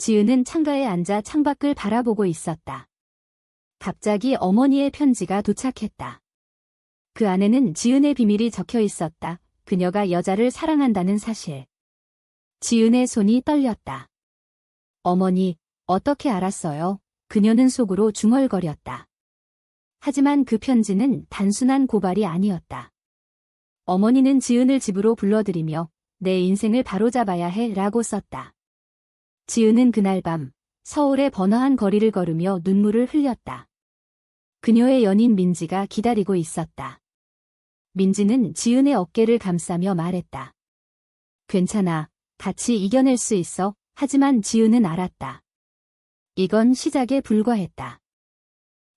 지은은 창가에 앉아 창밖을 바라보고 있었다. 갑자기 어머니의 편지가 도착했다. 그 안에는 지은의 비밀이 적혀 있었다. 그녀가 여자를 사랑한다는 사실. 지은의 손이 떨렸다. 어머니, 어떻게 알았어요? 그녀는 속으로 중얼거렸다. 하지만 그 편지는 단순한 고발이 아니었다. 어머니는 지은을 집으로 불러들이며 내 인생을 바로잡아야 해 라고 썼다. 지은은 그날 밤 서울의 번화한 거리를 걸으며 눈물을 흘렸다. 그녀의 연인 민지가 기다리고 있었다. 민지는 지은의 어깨를 감싸며 말했다. 괜찮아, 같이 이겨낼 수 있어. 하지만 지은은 알았다. 이건 시작에 불과했다.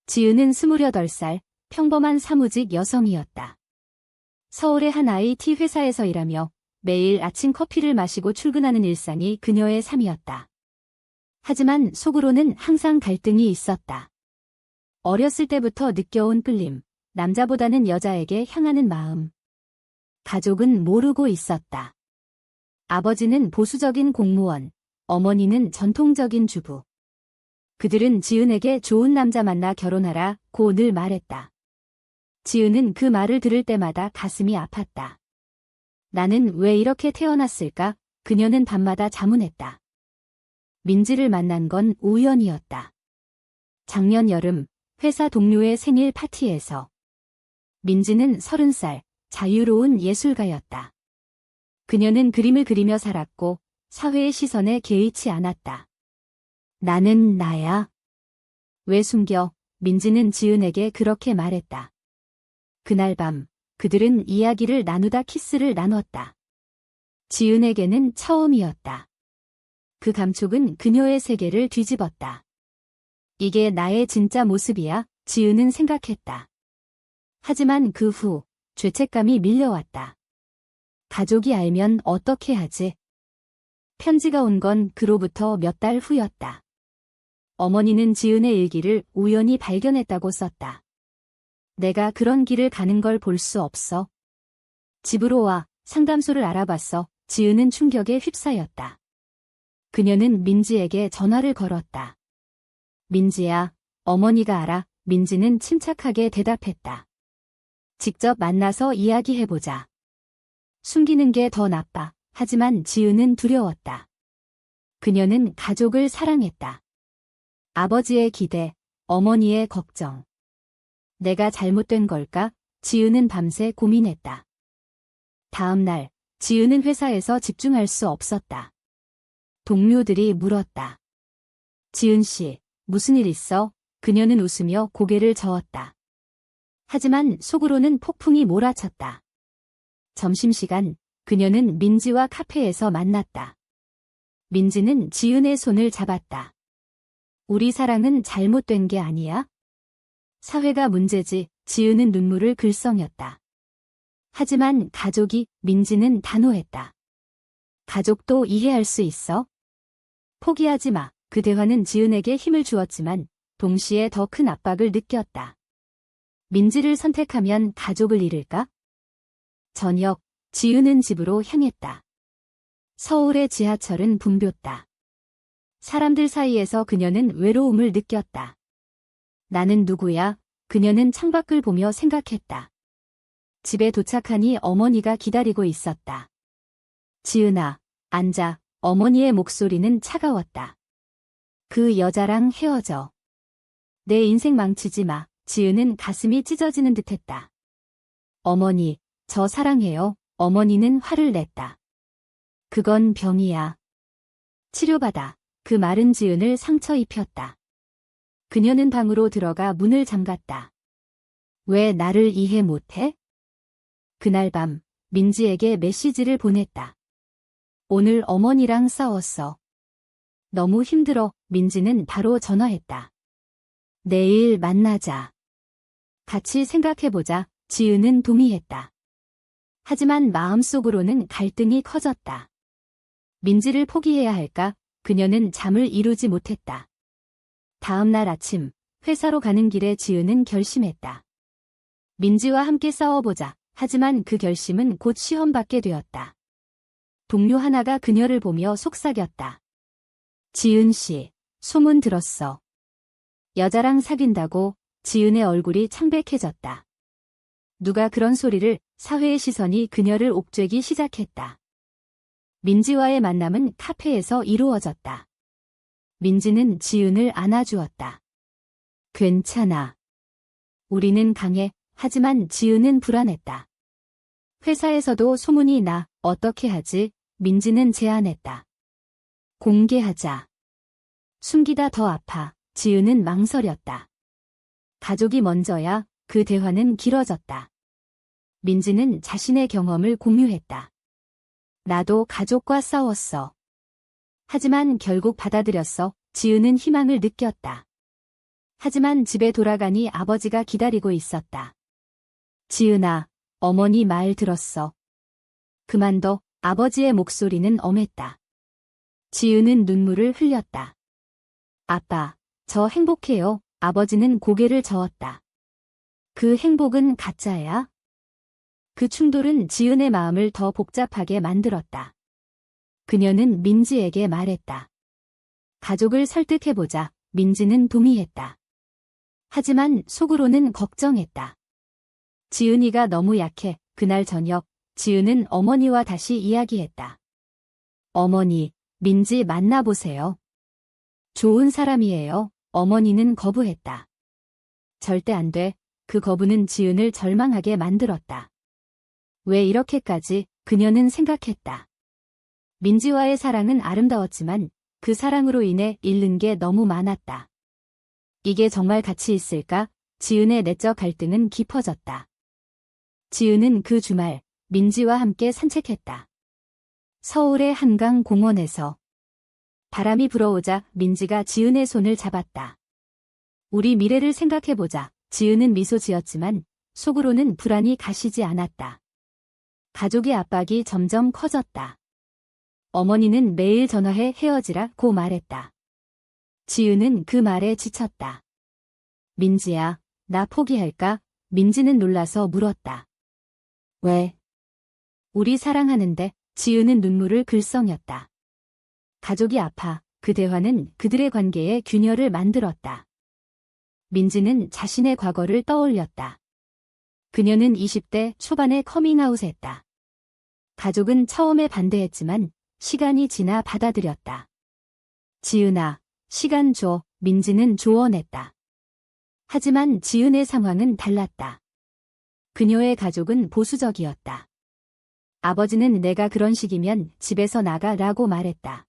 지은은 28살, 평범한 사무직 여성이었다. 서울의 한 IT 회사에서 일하며 매일 아침 커피를 마시고 출근하는 일상이 그녀의 삶이었다. 하지만 속으로는 항상 갈등이 있었다. 어렸을 때부터 느껴온 끌림, 남자보다는 여자에게 향하는 마음. 가족은 모르고 있었다. 아버지는 보수적인 공무원, 어머니는 전통적인 주부. 그들은 지은에게 좋은 남자 만나 결혼하라고 늘 말했다. 지은은 그 말을 들을 때마다 가슴이 아팠다. 나는 왜 이렇게 태어났을까? 그녀는 밤마다 자문했다. 민지를 만난 건 우연이었다. 작년 여름 회사 동료의 생일 파티에서 민지는 30살, 자유로운 예술가였다. 그녀는 그림을 그리며 살았고 사회의 시선에 개의치 않았다. 나는 나야. 왜 숨겨? 민지는 지은에게 그렇게 말했다. 그날 밤 그들은 이야기를 나누다 키스를 나눴다. 지은에게는 처음이었다. 그 감촉은 그녀의 세계를 뒤집었다. 이게 나의 진짜 모습이야, 지은은 생각했다. 하지만 그 후 죄책감이 밀려왔다. 가족이 알면 어떻게 하지? 편지가 온 건 그로부터 몇 달 후였다. 어머니는 지은의 일기를 우연히 발견했다고 썼다. 내가 그런 길을 가는 걸 볼 수 없어. 집으로 와, 상담소를 알아봤어. 지은은 충격에 휩싸였다. 그녀는 민지에게 전화를 걸었다. 민지야, 어머니가 알아. 민지는 침착하게 대답했다. 직접 만나서 이야기해보자. 숨기는 게 더 나빠. 하지만 지은은 두려웠다. 그녀는 가족을 사랑했다. 아버지의 기대, 어머니의 걱정. 내가 잘못된 걸까? 지은은 밤새 고민했다. 다음 날, 지은은 회사에서 집중할 수 없었다. 동료들이 물었다. 지은 씨, 무슨 일 있어? 그녀는 웃으며 고개를 저었다. 하지만 속으로는 폭풍이 몰아쳤다. 점심시간, 그녀는 민지와 카페에서 만났다. 민지는 지은의 손을 잡았다. 우리 사랑은 잘못된 게 아니야? 사회가 문제지. 지은은 눈물을 글썽였다. 하지만 가족이, 민지는 단호했다. 가족도 이해할 수 있어? 포기하지 마. 그 대화는 지은에게 힘을 주었지만 동시에 더 큰 압박을 느꼈다. 민지를 선택하면 가족을 잃을까? 저녁, 지은은 집으로 향했다. 서울의 지하철은 붐볐다. 사람들 사이에서 그녀는 외로움을 느꼈다. 나는 누구야? 그녀는 창밖을 보며 생각했다. 집에 도착하니 어머니가 기다리고 있었다. 지은아, 앉아. 어머니의 목소리는 차가웠다. 그 여자랑 헤어져. 내 인생 망치지 마. 지은은 가슴이 찢어지는 듯했다. 어머니, 저 사랑해요. 어머니는 화를 냈다. 그건 병이야. 치료받아. 그 말은 지은을 상처 입혔다. 그녀는 방으로 들어가 문을 잠갔다. 왜 나를 이해 못해? 그날 밤 민지에게 메시지를 보냈다. 오늘 어머니랑 싸웠어. 너무 힘들어. 민지는 바로 전화했다. 내일 만나자. 같이 생각해보자. 지은은 동의했다. 하지만 마음속으로는 갈등이 커졌다. 민지를 포기해야 할까? 그녀는 잠을 이루지 못했다. 다음 날 아침, 회사로 가는 길에 지은은 결심했다. 민지와 함께 싸워보자. 하지만 그 결심은 곧 시험받게 되었다. 동료 하나가 그녀를 보며 속삭였다. 지은 씨, 소문 들었어. 여자랑 사귄다고. 지은의 얼굴이 창백해졌다. 누가 그런 소리를. 사회의 시선이 그녀를 옥죄기 시작했다. 민지와의 만남은 카페에서 이루어졌다. 민지는 지은을 안아주었다. 괜찮아. 우리는 강해. 하지만 지은은 불안했다. 회사에서도 소문이 나. 어떻게 하지? 민지는 제안했다. 공개하자. 숨기다 더 아파. 지은은 망설였다. 가족이 먼저야. 그 대화는 길어졌다. 민지는 자신의 경험을 공유했다. 나도 가족과 싸웠어. 하지만 결국 받아들였어. 지은은 희망을 느꼈다. 하지만 집에 돌아가니 아버지가 기다리고 있었다. 지은아, 어머니 말 들었어. 그만둬. 아버지의 목소리는 엄했다. 지은은 눈물을 흘렸다. 아빠, 저 행복해요. 아버지는 고개를 저었다. 그 행복은 가짜야? 그 충돌은 지은의 마음을 더 복잡하게 만들었다. 그녀는 민지에게 말했다. 가족을 설득해보자. 민지는 동의했다. 하지만 속으로는 걱정했다. 지은이가 너무 약해. 그날 저녁, 지은은 어머니와 다시 이야기했다. 어머니, 민지 만나보세요. 좋은 사람이에요. 어머니는 거부했다. 절대 안 돼. 그 거부는 지은을 절망하게 만들었다. 왜 이렇게까지? 그녀는 생각했다. 민지와의 사랑은 아름다웠지만 그 사랑으로 인해 잃는 게 너무 많았다. 이게 정말 가치 있을까? 지은의 내적 갈등은 깊어졌다. 지은은 그 주말 민지와 함께 산책했다. 서울의 한강 공원에서 바람이 불어오자 민지가 지은의 손을 잡았다. 우리 미래를 생각해보자. 지은은 미소 지었지만 속으로는 불안이 가시지 않았다. 가족의 압박이 점점 커졌다. 어머니는 매일 전화해 헤어지라고 말했다. 지은은 그 말에 지쳤다. 민지야, 나 포기할까? 민지는 놀라서 물었다. 왜? 우리 사랑하는데. 지은은 눈물을 글썽였다. 가족이 아파. 그 대화는 그들의 관계에 균열을 만들었다. 민지는 자신의 과거를 떠올렸다. 그녀는 20대 초반에 커밍아웃했다. 가족은 처음에 반대했지만 시간이 지나 받아들였다. 지은아, 시간 줘. 민지는 조언했다. 하지만 지은의 상황은 달랐다. 그녀의 가족은 보수적이었다. 아버지는 내가 그런 식이면 집에서 나가라고 말했다.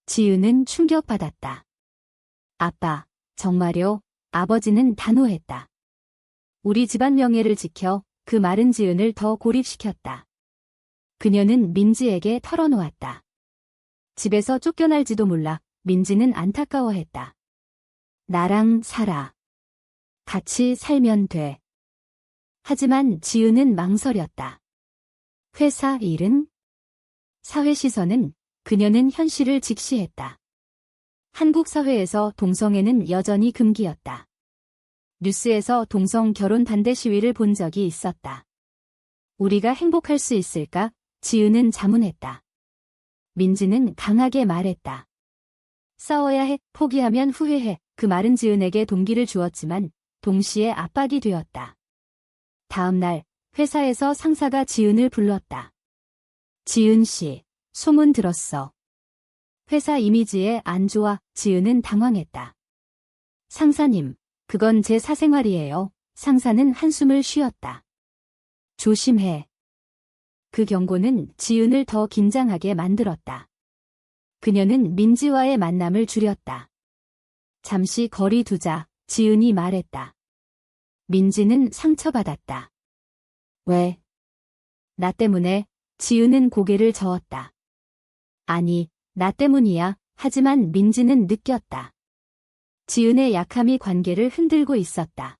지은은 충격받았다. 아빠, 정말요? 아버지는 단호했다. 우리 집안 명예를 지켜. 그 말은 지은을 더 고립시켰다. 그녀는 민지에게 털어놓았다. 집에서 쫓겨날지도 몰라. 민지는 안타까워했다. 나랑 살아. 같이 살면 돼. 하지만 지은은 망설였다. 회사 일은? 사회 시선은? 그녀는 현실을 직시했다. 한국 사회에서 동성애는 여전히 금기였다. 뉴스에서 동성 결혼 반대 시위를 본 적이 있었다. 우리가 행복할 수 있을까? 지은은 자문했다. 민지는 강하게 말했다. 싸워야 해. 포기하면 후회해. 그 말은 지은에게 동기를 주었지만 동시에 압박이 되었다. 다음 날 회사에서 상사가 지은을 불렀다. 지은 씨, 소문 들었어. 회사 이미지에 안 좋아. 지은은 당황했다. 상사님, 그건 제 사생활이에요. 상사는 한숨을 쉬었다. 조심해. 그 경고는 지은을 더 긴장하게 만들었다. 그녀는 민지와의 만남을 줄였다. 잠시 거리 두자. 지은이 말했다. 민지는 상처받았다. 왜? 나 때문에? 지은은 고개를 저었다. 아니, 나 때문이야. 하지만 민지는 느꼈다. 지은의 약함이 관계를 흔들고 있었다.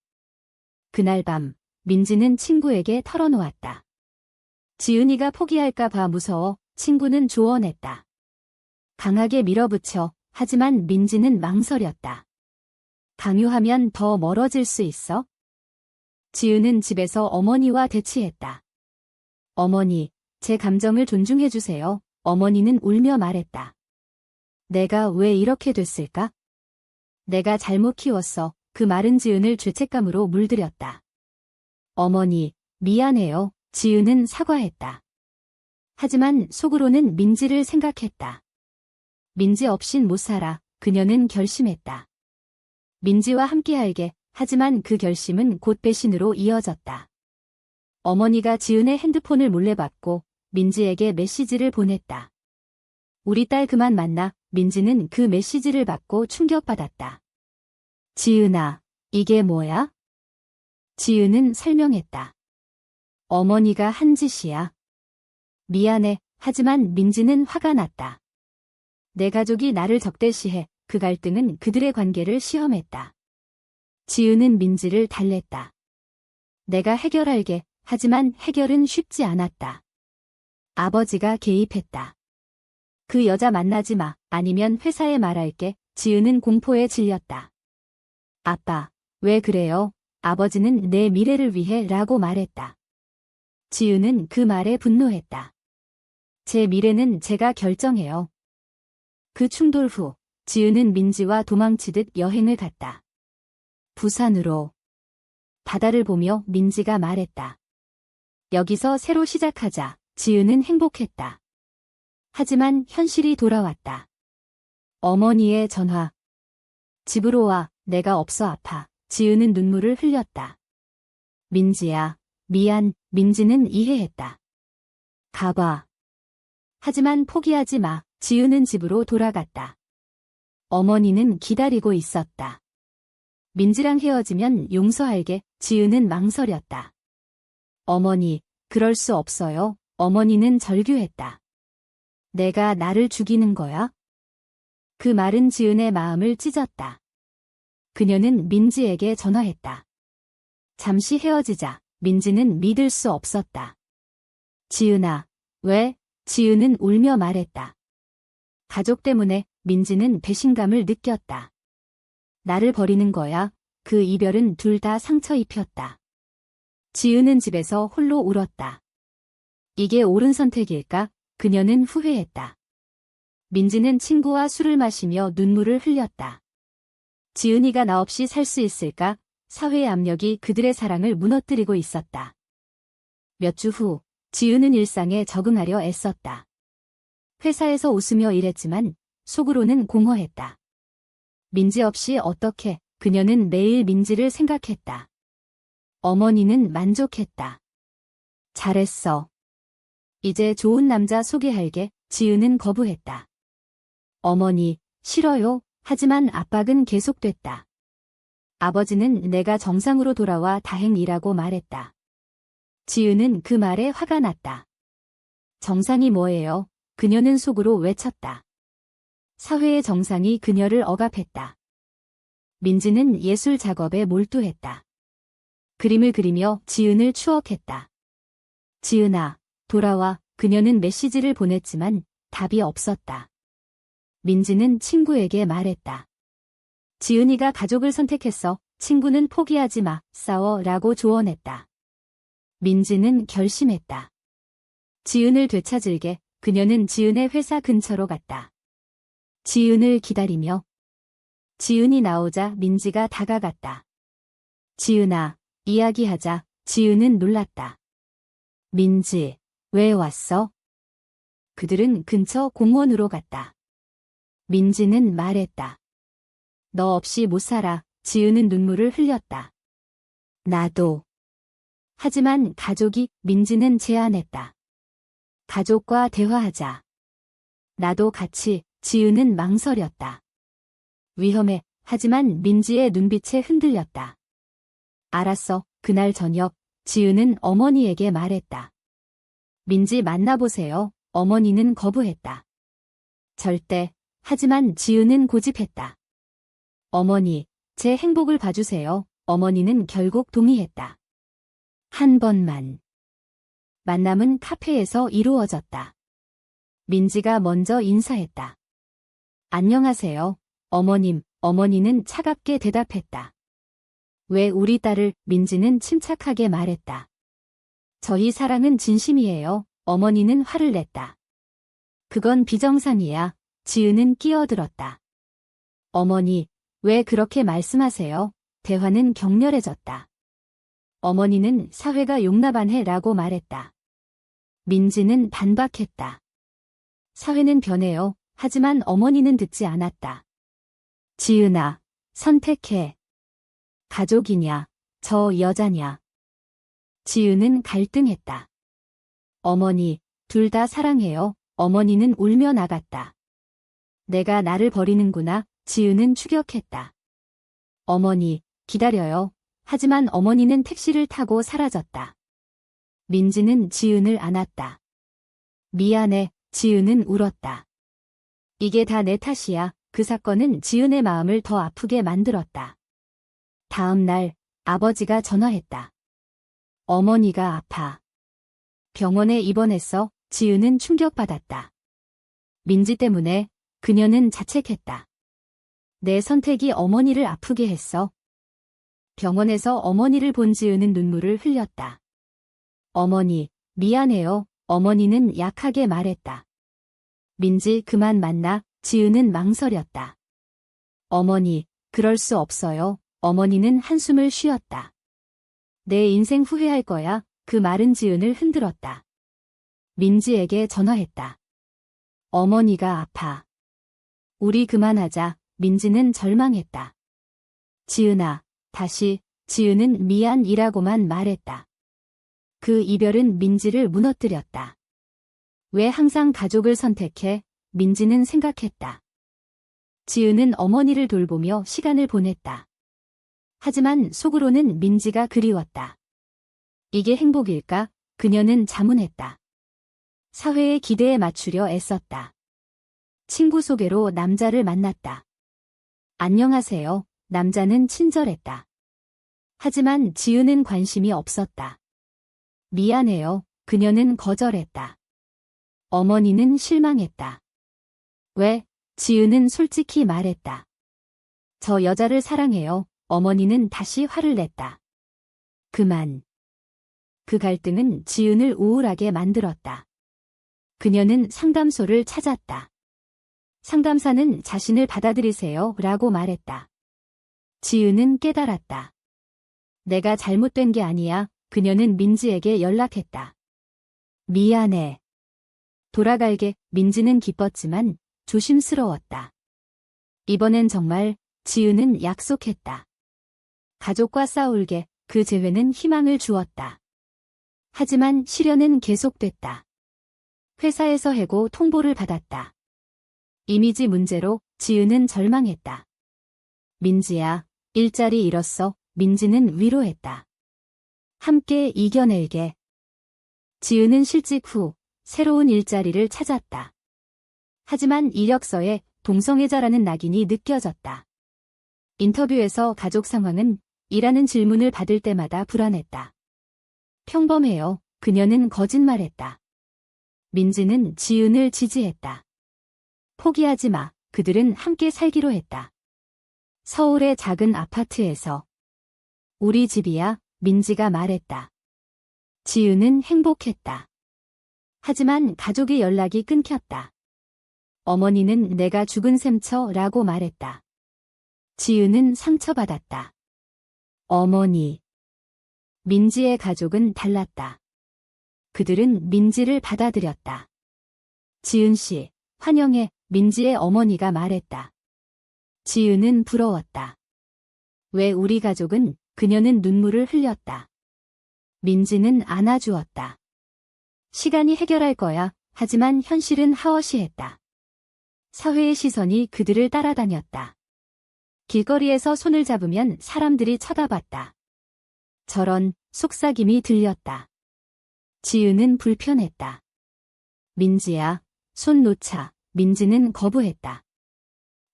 그날 밤, 민지는 친구에게 털어놓았다. 지은이가 포기할까 봐 무서워. 친구는 조언했다. 강하게 밀어붙여. 하지만 민지는 망설였다. 강요하면 더 멀어질 수 있어? 지은은 집에서 어머니와 대치했다. 어머니, 제 감정을 존중해주세요. 어머니는 울며 말했다. 내가 왜 이렇게 됐을까? 내가 잘못 키웠어. 그 마른 지은을 죄책감으로 물들였다. 어머니, 미안해요. 지은은 사과했다. 하지만 속으로는 민지를 생각했다. 민지 없인 못 살아. 그녀는 결심했다. 민지와 함께할게. 하지만 그 결심은 곧 배신으로 이어졌다. 어머니가 지은의 핸드폰을 몰래 받고 민지에게 메시지를 보냈다. 우리 딸 그만 만나. 민지는 그 메시지를 받고 충격받았다. 지은아, 이게 뭐야? 지은은 설명했다. 어머니가 한 짓이야. 미안해. 하지만 민지는 화가 났다. 내 가족이 나를 적대시해. 그 갈등은 그들의 관계를 시험했다. 지은은 민지를 달랬다. 내가 해결할게. 하지만 해결은 쉽지 않았다. 아버지가 개입했다. 그 여자 만나지 마. 아니면 회사에 말할게. 지은은 공포에 질렸다. 아빠, 왜 그래요? 아버지는 내 미래를 위해 라고 말했다. 지은은 그 말에 분노했다. 제 미래는 제가 결정해요. 그 충돌 후 지은은 민지와 도망치듯 여행을 갔다. 부산으로. 바다를 보며 민지가 말했다. 여기서 새로 시작하자. 지은은 행복했다. 하지만 현실이 돌아왔다. 어머니의 전화. 집으로 와. 내가 없어 아파. 지은은 눈물을 흘렸다. 민지야, 미안. 민지는 이해했다. 가봐. 하지만 포기하지 마. 지은은 집으로 돌아갔다. 어머니는 기다리고 있었다. 민지랑 헤어지면 용서할게. 지은은 망설였다. 어머니, 그럴 수 없어요. 어머니는 절규했다. 내가 나를 죽이는 거야? 그 말은 지은의 마음을 찢었다. 그녀는 민지에게 전화했다. 잠시 헤어지자. 민지는 믿을 수 없었다. 지은아, 왜? 지은은 울며 말했다. 가족 때문에. 민지는 배신감을 느꼈다. 나를 버리는 거야. 그 이별은 둘 다 상처 입혔다. 지은은 집에서 홀로 울었다. 이게 옳은 선택일까? 그녀는 후회했다. 민지는 친구와 술을 마시며 눈물을 흘렸다. 지은이가 나 없이 살 수 있을까? 사회의 압력이 그들의 사랑을 무너뜨리고 있었다. 몇 주 후, 지은은 일상에 적응하려 애썼다. 회사에서 웃으며 일했지만 속으로는 공허했다. 민지 없이 어떻게? 그녀는 매일 민지를 생각했다. 어머니는 만족했다. 잘했어. 이제 좋은 남자 소개할게. 지은은 거부했다. 어머니, 싫어요. 하지만 압박은 계속됐다. 아버지는 내가 정상으로 돌아와 다행이라고 말했다. 지은은 그 말에 화가 났다. 정상이 뭐예요? 그녀는 속으로 외쳤다. 사회의 정상이 그녀를 억압했다. 민지는 예술 작업에 몰두했다. 그림을 그리며 지은을 추억했다. 지은아, 돌아와. 그녀는 메시지를 보냈지만 답이 없었다. 민지는 친구에게 말했다. 지은이가 가족을 선택했어. 친구는 포기하지 마. 싸워. 라고 조언했다. 민지는 결심했다. 지은을 되찾을게. 그녀는 지은의 회사 근처로 갔다. 지은을 기다리며. 지은이 나오자 민지가 다가갔다. 지은아, 이야기하자. 지은은 놀랐다. 민지, 왜 왔어? 그들은 근처 공원으로 갔다. 민지는 말했다. 너 없이 못 살아. 지은은 눈물을 흘렸다. 나도. 하지만 가족이. 민지는 제안했다. 가족과 대화하자. 나도 같이. 지은은 망설였다. 위험해. 하지만 민지의 눈빛에 흔들렸다. 알았어. 그날 저녁 지은은 어머니에게 말했다. 민지 만나보세요. 어머니는 거부했다. 절대. 하지만 지은은 고집했다. 어머니, 제 행복을 봐주세요. 어머니는 결국 동의했다. 한 번만. 만남은 카페에서 이루어졌다. 민지가 먼저 인사했다. 안녕하세요. 어머님. 어머니는 차갑게 대답했다. 왜 우리 딸을? 민지는 침착하게 말했다. 저희 사랑은 진심이에요. 어머니는 화를 냈다. 그건 비정상이야. 지은은 끼어들었다. 어머니, 왜 그렇게 말씀하세요? 대화는 격렬해졌다. 어머니는 사회가 용납 안 해라고 말했다. 민지는 반박했다. 사회는 변해요. 하지만 어머니는 듣지 않았다. 지은아, 선택해. 가족이냐, 저 여자냐. 지은은 갈등했다. 어머니, 둘 다 사랑해요. 어머니는 울며 나갔다. 내가 나를 버리는구나. 지은은 추격했다. 어머니, 기다려요. 하지만 어머니는 택시를 타고 사라졌다. 민지는 지은을 안았다. 미안해. 지은은 울었다. 이게 다 내 탓이야. 그 사건은 지은의 마음을 더 아프게 만들었다. 다음 날 아버지가 전화했다. 어머니가 아파. 병원에 입원했어. 지은은 충격받았다. 민지 때문에 그녀는 자책했다. 내 선택이 어머니를 아프게 했어. 병원에서 어머니를 본 지은은 눈물을 흘렸다. 어머니, 미안해요. 어머니는 약하게 말했다. 민지 그만 만나. 지은은 망설였다. 어머니, 그럴 수 없어요. 어머니는 한숨을 쉬었다. 내 인생 후회할 거야. 그 말은 지은을 흔들었다. 민지에게 전화했다. 어머니가 아파. 우리 그만하자. 민지는 절망했다. 지은아, 다시. 지은은 미안이라고만 말했다. 그 이별은 민지를 무너뜨렸다. 왜 항상 가족을 선택해? 민지는 생각했다. 지은은 어머니를 돌보며 시간을 보냈다. 하지만 속으로는 민지가 그리웠다. 이게 행복일까? 그녀는 자문했다. 사회의 기대에 맞추려 애썼다. 친구 소개로 남자를 만났다. 안녕하세요. 남자는 친절했다. 하지만 지은은 관심이 없었다. 미안해요. 그녀는 거절했다. 어머니는 실망했다. 왜? 지은은 솔직히 말했다. 저 여자를 사랑해요. 어머니는 다시 화를 냈다. 그만. 그 갈등은 지은을 우울하게 만들었다. 그녀는 상담소를 찾았다. 상담사는 자신을 받아들이세요 라고 말했다. 지은은 깨달았다. 내가 잘못된 게 아니야. 그녀는 민지에게 연락했다. 미안해. 돌아갈게. 민지는 기뻤지만 조심스러웠다. 이번엔 정말. 지은은 약속했다. 가족과 싸울게. 그 재회는 희망을 주었다. 하지만 시련은 계속됐다. 회사에서 해고 통보를 받았다. 이미지 문제로 지은은 절망했다. 민지야, 일자리 잃었어. 민지는 위로했다. 함께 이겨낼게. 지은은 실직 후 새로운 일자리를 찾았다. 하지만 이력서에 동성애자라는 낙인이 느껴졌다. 인터뷰에서 가족 상황은 이라는 질문을 받을 때마다 불안했다. 평범해요. 그녀는 거짓말했다. 민지는 지은을 지지했다. 포기하지 마. 그들은 함께 살기로 했다. 서울의 작은 아파트에서. 우리 집이야. 민지가 말했다. 지은은 행복했다. 하지만 가족의 연락이 끊겼다. 어머니는 내가 죽은 셈쳐 라고 말했다. 지은은 상처받았다. 어머니. 민지의 가족은 달랐다. 그들은 민지를 받아들였다. 지은 씨, 환영해. 민지의 어머니가 말했다. 지은은 부러웠다. 왜 우리 가족은? 그녀는 눈물을 흘렸다. 민지는 안아주었다. 시간이 해결할 거야. 하지만 현실은 하워시했다. 사회의 시선이 그들을 따라다녔다. 길거리에서 손을 잡으면 사람들이 쳐다봤다. 저런 속삭임이 들렸다. 지은은 불편했다. 민지야, 손 놓자. 민지는 거부했다.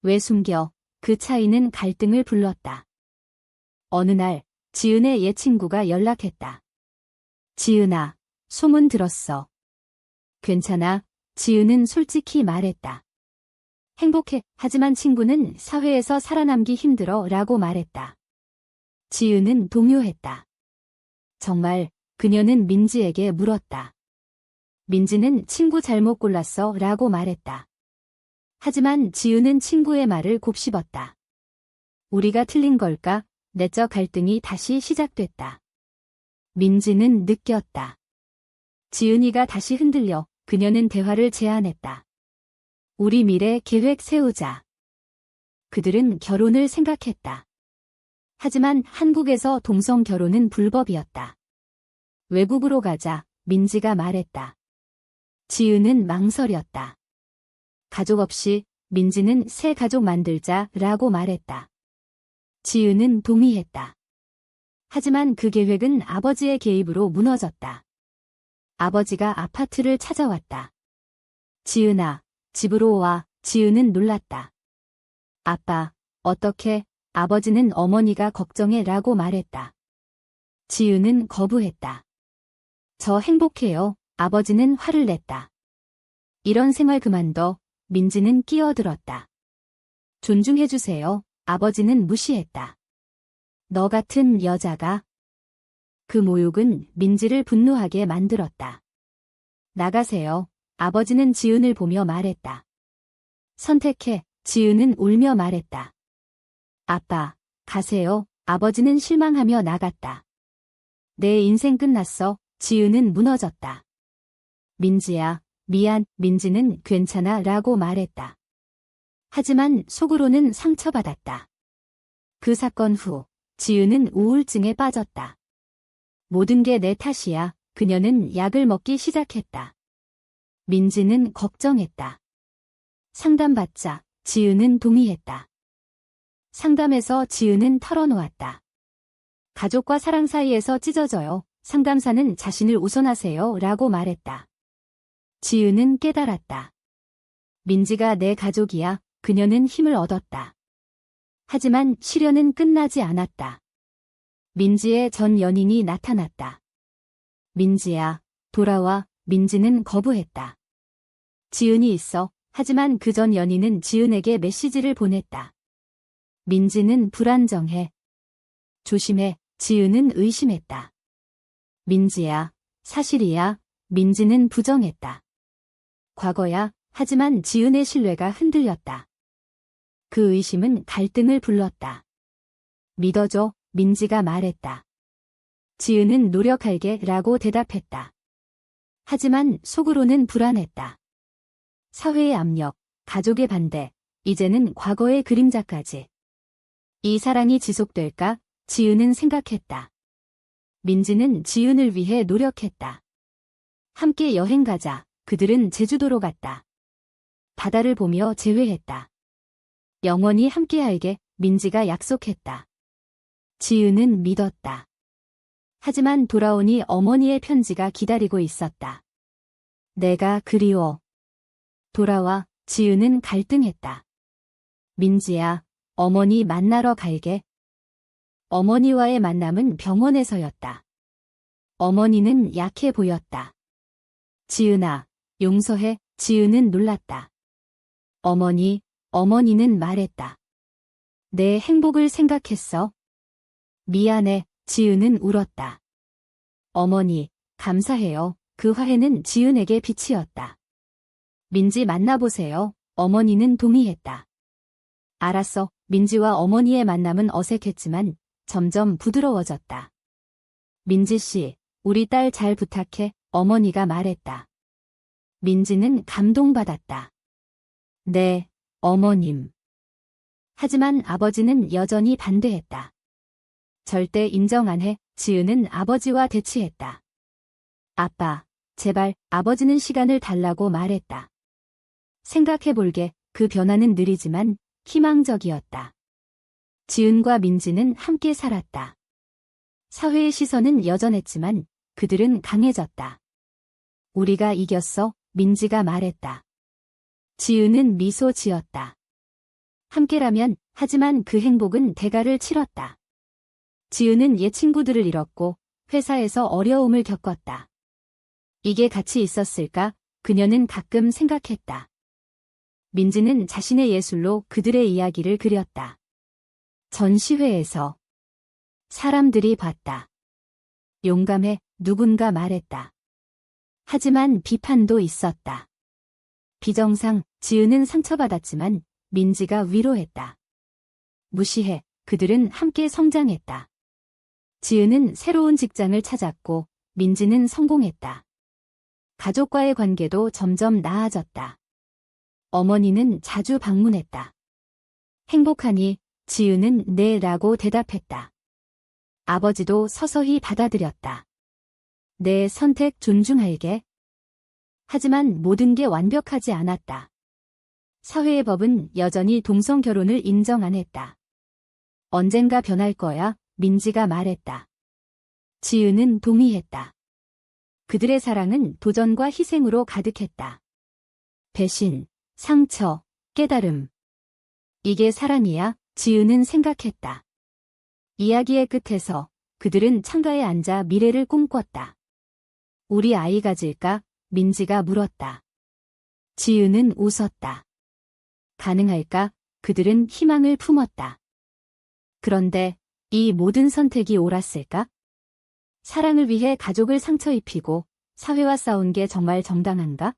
왜 숨겨? 그 차이는 갈등을 불렀다. 어느 날 지은의 옛 친구가 연락했다. 지은아, 소문 들었어. 괜찮아. 지은은 솔직히 말했다. 행복해. 하지만 친구는 사회에서 살아남기 힘들어 라고 말했다. 지은은 동요했다. 정말. 그녀는 민지에게 물었다. 민지는 친구 잘못 골랐어 라고 말했다. 하지만 지은은 친구의 말을 곱씹었다. 우리가 틀린 걸까? 내적 갈등이 다시 시작됐다. 민지는 느꼈다. 지은이가 다시 흔들려 그녀는 대화를 제안했다. 우리 미래 계획 세우자. 그들은 결혼을 생각했다. 하지만 한국에서 동성 결혼은 불법이었다. 외국으로 가자, 민지가 말했다. 지은은 망설였다. 가족 없이 민지는 새 가족 만들자라고 말했다. 지은은 동의했다. 하지만 그 계획은 아버지의 개입으로 무너졌다. 아버지가 아파트를 찾아왔다. 지은아, 집으로 와. 지은은 놀랐다. 아빠, 어떻게? 아버지는 어머니가 걱정해 라고 말했다. 지은은 거부했다. 저 행복해요. 아버지는 화를 냈다. 이런 생활 그만둬. 민지는 끼어들었다. 존중해주세요. 아버지는 무시했다. 너 같은 여자가. 그 모욕은 민지를 분노하게 만들었다. 나가세요. 아버지는 지은을 보며 말했다. 선택해. 지은은 울며 말했다. 아빠, 가세요. 아버지는 실망하며 나갔다. 내 인생 끝났어. 지은은 무너졌다. 민지야, 미안. 민지는 괜찮아 라고 말했다. 하지만 속으로는 상처받았다. 그 사건 후 지은은 우울증에 빠졌다. 모든 게 내 탓이야. 그녀는 약을 먹기 시작했다. 민지는 걱정했다. 상담받자. 지은은 동의했다. 상담에서 지은은 털어놓았다. 가족과 사랑 사이에서 찢어져요. 상담사는 자신을 우선하세요 라고 말했다. 지은은 깨달았다. 민지가 내 가족이야. 그녀는 힘을 얻었다. 하지만 시련은 끝나지 않았다. 민지의 전 연인이 나타났다. 민지야, 돌아와. 민지는 거부했다. 지은이 있어. 하지만 그 전 연인은 지은에게 메시지를 보냈다. 민지는 불안정해. 조심해. 지은은 의심했다. 민지야, 사실이야. 민지는 부정했다. 과거야. 하지만 지은의 신뢰가 흔들렸다. 그 의심은 갈등을 불렀다. 믿어줘. 민지가 말했다. 지은은 노력할게 라고 대답했다. 하지만 속으로는 불안했다. 사회의 압력, 가족의 반대, 이제는 과거의 그림자까지. 이 사랑이 지속될까? 지은은 생각했다. 민지는 지은을 위해 노력했다. 함께 여행 가자. 그들은 제주도로 갔다. 바다를 보며 재회했다. 영원히 함께할게. 민지가 약속했다. 지은은 믿었다. 하지만 돌아오니 어머니의 편지가 기다리고 있었다. 내가 그리워. 돌아와. 지은은 갈등했다. 민지야, 어머니 만나러 갈게. 어머니와의 만남은 병원에서였다. 어머니는 약해 보였다. 지은아, 용서해. 지은은 놀랐다. 어머니는 말했다. 내 행복을 생각했어. 미안해. 지은은 울었다. 어머니, 감사해요. 그 화해는 지은에게 빛이었다. 민지 만나보세요. 어머니는 동의했다. 알았어. 민지와 어머니의 만남은 어색했지만 점점 부드러워졌다. 민지 씨, 우리 딸 잘 부탁해. 어머니가 말했다. 민지는 감동받았다. 네, 어머님. 하지만 아버지는 여전히 반대했다. 절대 인정 안 해. 지은은 아버지와 대치했다. 아빠, 제발. 아버지는 시간을 달라고 말했다. 생각해볼게. 그 변화는 느리지만 희망적이었다. 지은과 민지는 함께 살았다. 사회의 시선은 여전했지만 그들은 강해졌다. 우리가 이겼어. 민지가 말했다. 지은은 미소 지었다. 함께라면. 하지만 그 행복은 대가를 치렀다. 지은은 옛 친구들을 잃었고 회사에서 어려움을 겪었다. 이게 가치 있었을까? 그녀는 가끔 생각했다. 민지는 자신의 예술로 그들의 이야기를 그렸다. 전시회에서 사람들이 봤다. 용감해. 누군가 말했다. 하지만 비판도 있었다. 비정상. 지은은 상처받았지만 민지가 위로했다. 무시해. 그들은 함께 성장했다. 지은은 새로운 직장을 찾았고 민지는 성공했다. 가족과의 관계도 점점 나아졌다. 어머니는 자주 방문했다. 행복하니? 지은은 네라고 대답했다. 아버지도 서서히 받아들였다. 내 선택 존중할게. 하지만 모든 게 완벽하지 않았다. 사회의 법은 여전히 동성 결혼을 인정 안 했다. 언젠가 변할 거야, 민지가 말했다. 지은은 동의했다. 그들의 사랑은 도전과 희생으로 가득했다. 배신, 상처, 깨달음. 이게 사랑이야? 지은은 생각했다. 이야기의 끝에서 그들은 창가에 앉아 미래를 꿈꿨다. 우리 아이 가질까? 민지가 물었다. 지은은 웃었다. 가능할까? 그들은 희망을 품었다. 그런데 이 모든 선택이 옳았을까? 사랑을 위해 가족을 상처 입히고 사회와 싸운 게 정말 정당한가?